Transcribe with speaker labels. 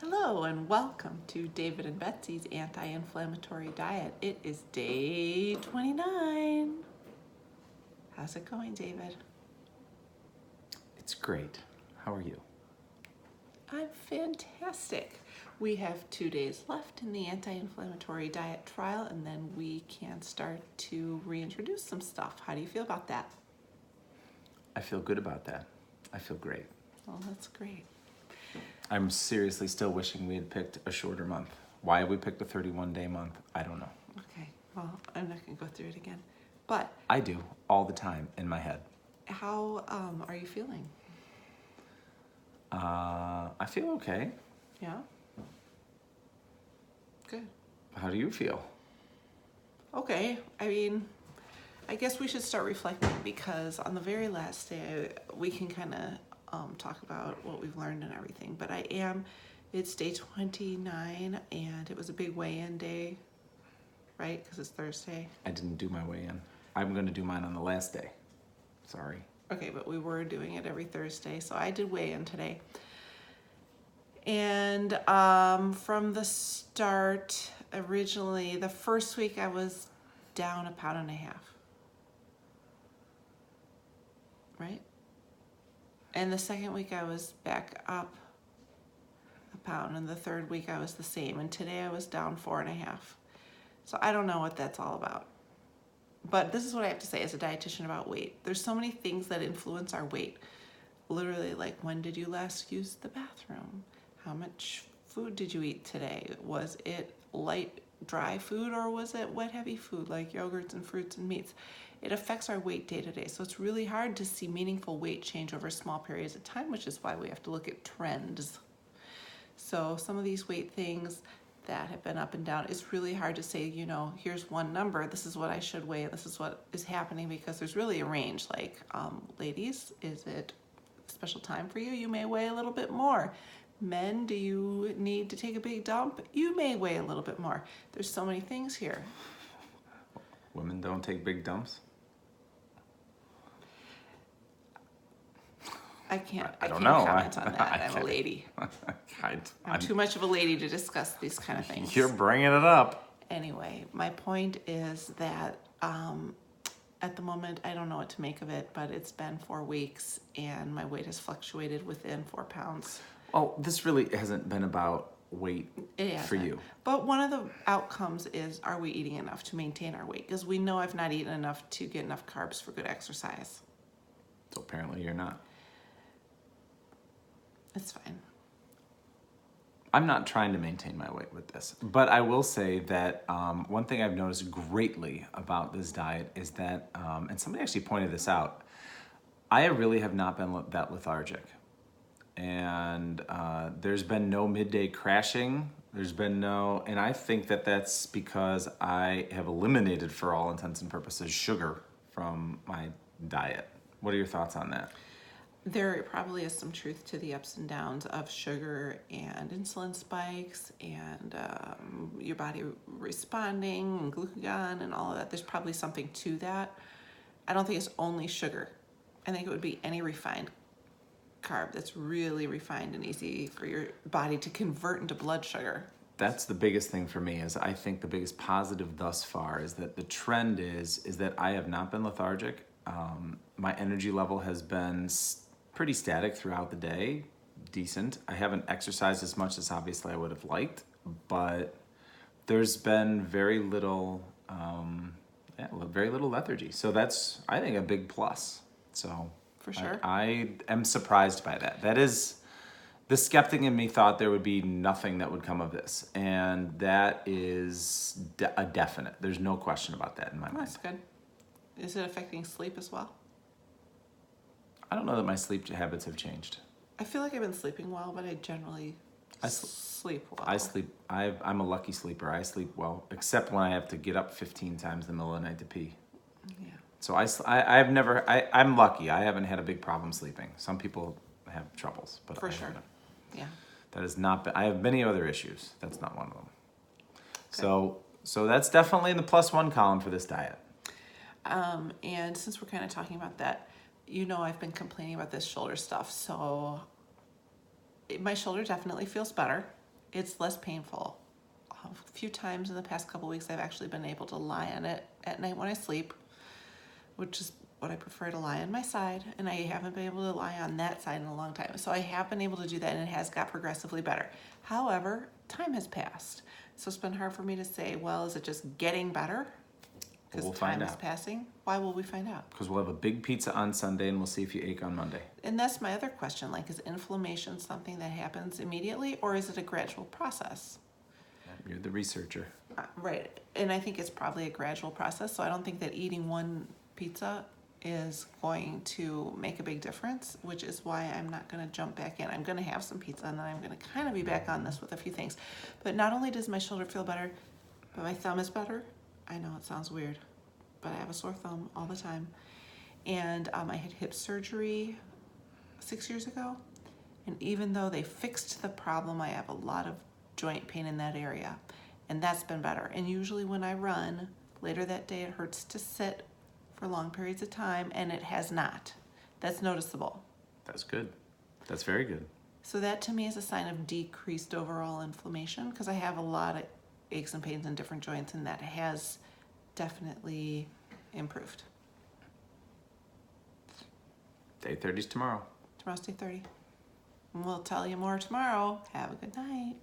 Speaker 1: Hello and welcome to David and Betsy's Anti-Inflammatory Diet. It is day 29. How's it going, David?
Speaker 2: It's great. How are you?
Speaker 1: I'm fantastic. We have 2 days left in the anti-inflammatory diet trial, and then we can start to reintroduce some stuff. How do you feel about that?
Speaker 2: I feel good about that. I feel great.
Speaker 1: Well, that's great.
Speaker 2: I'm seriously still wishing we had picked a shorter month. Why have we picked a 31-day month? I don't know.
Speaker 1: Okay, well, I'm not going to go through it again. But
Speaker 2: I do all the time in my head.
Speaker 1: how are you feeling?
Speaker 2: I feel okay.
Speaker 1: Yeah? Good.
Speaker 2: How do you feel?
Speaker 1: Okay, I guess we should start reflecting because on the very last day, we can kind of talk about what we've learned and everything. But it's day 29 and it was a big weigh-in day, right? Because it's Thursday.
Speaker 2: I didn't do my weigh-in. I'm going to do mine on the last day. Sorry.
Speaker 1: Okay, but we were doing it every Thursday, so I did weigh-in today. And from the start, originally, the first week I was down 1.5 pounds. Right? And the second week I was back up 1 pound, and the third week I was the same. And today I was down 4.5. So I don't know what that's all about. But this is what I have to say as a dietitian about weight. There's so many things that influence our weight. Literally, like, when did you last use the bathroom? How much food did you eat today? Was it light, dry food, or was it wet, heavy food like yogurts and fruits and meats? It affects our weight day to day. So it's really hard to see meaningful weight change over small periods of time, which is why we have to look at trends. So some of these weight things that have been up and down, it's really hard to say, here's one number, this is what I should weigh, this is what is happening, because there's really a range. Like, ladies, is it a special time for you? You may weigh a little bit more. Men, do you need to take a big dump? You may weigh a little bit more. There's so many things here.
Speaker 2: Women don't take big dumps?
Speaker 1: I can't
Speaker 2: don't know.
Speaker 1: comment on that. I'm a lady. I'm too much of a lady to discuss these kind of things.
Speaker 2: You're bringing it up.
Speaker 1: Anyway, my point is that at the moment, I don't know what to make of it, but it's been 4 weeks and my weight has fluctuated within 4 pounds.
Speaker 2: Oh, this really hasn't been about weight for you.
Speaker 1: But one of the outcomes is, are we eating enough to maintain our weight? Because we know I've not eaten enough to get enough carbs for good exercise.
Speaker 2: So apparently you're not.
Speaker 1: It's fine.
Speaker 2: I'm not trying to maintain my weight with this, but I will say that one thing I've noticed greatly about this diet is that, and somebody actually pointed this out, I really have not been that lethargic. And there's been no midday crashing. There's been no, and I think that that's because I have eliminated, for all intents and purposes, sugar from my diet. What are your thoughts on that?
Speaker 1: There probably is some truth to the ups and downs of sugar and insulin spikes and your body responding and glucagon and all of that. There's probably something to that. I don't think it's only sugar. I think it would be any refined carb that's really refined and easy for your body to convert into blood sugar.
Speaker 2: That's the biggest thing for me. Is I think the biggest positive thus far is that the trend is that I have not been lethargic. My energy level has been pretty static throughout the day, decent. I haven't exercised as much as obviously I would have liked, but there's been very little lethargy. So that's, I think, a big plus. So
Speaker 1: For sure.
Speaker 2: I am surprised by that. That is, the skeptic in me thought there would be nothing that would come of this, and that is a definite. There's no question about that in my mind.
Speaker 1: That's good. Is it affecting sleep as well?
Speaker 2: I don't know that my sleep habits have changed.
Speaker 1: I feel like I've been sleeping well, but I generally sleep well.
Speaker 2: I'm a lucky sleeper. I sleep well, except when I have to get up 15 times in the middle of the night to pee.
Speaker 1: Yeah.
Speaker 2: So I'm lucky. I haven't had a big problem sleeping. Some people have troubles, but
Speaker 1: For sure. Yeah.
Speaker 2: That has not been, I have many other issues. That's not one of them.
Speaker 1: Okay.
Speaker 2: So that's definitely in the +1 column for this diet.
Speaker 1: And since we're kind of talking about that, I've been complaining about this shoulder stuff. So my shoulder definitely feels better. It's less painful. A few times in the past couple weeks, I've actually been able to lie on it at night when I sleep, which is what I prefer, to lie on my side, and I haven't been able to lie on that side in a long time. So I have been able to do that, and it has got progressively better. However, time has passed. So it's been hard for me to say, well, is it just getting better? Because
Speaker 2: We'll
Speaker 1: time
Speaker 2: find
Speaker 1: is
Speaker 2: out.
Speaker 1: passing. Why will we find out?
Speaker 2: Because we'll have a big pizza on Sunday and we'll see if you ache on Monday.
Speaker 1: And that's my other question. Like, is inflammation something that happens immediately, or is it a gradual process?
Speaker 2: You're the researcher.
Speaker 1: Right. And I think it's probably a gradual process. So I don't think that eating one pizza is going to make a big difference, which is why I'm not going to jump back in. I'm going to have some pizza, and then I'm going to kind of be back on this with a few things. But not only does my shoulder feel better, but my thumb is better. I know it sounds weird, but I have a sore thumb all the time. And I had hip surgery 6 years ago. And even though they fixed the problem, I have a lot of joint pain in that area. And that's been better. And usually when I run, later that day it hurts to sit for long periods of time, and it has not. That's noticeable.
Speaker 2: That's good. That's very good.
Speaker 1: So that to me is a sign of decreased overall inflammation, because I have a lot of aches and pains in different joints, and that has definitely improved.
Speaker 2: Day 30's tomorrow.
Speaker 1: Tomorrow's day 30. And we'll tell you more tomorrow. Have a good night.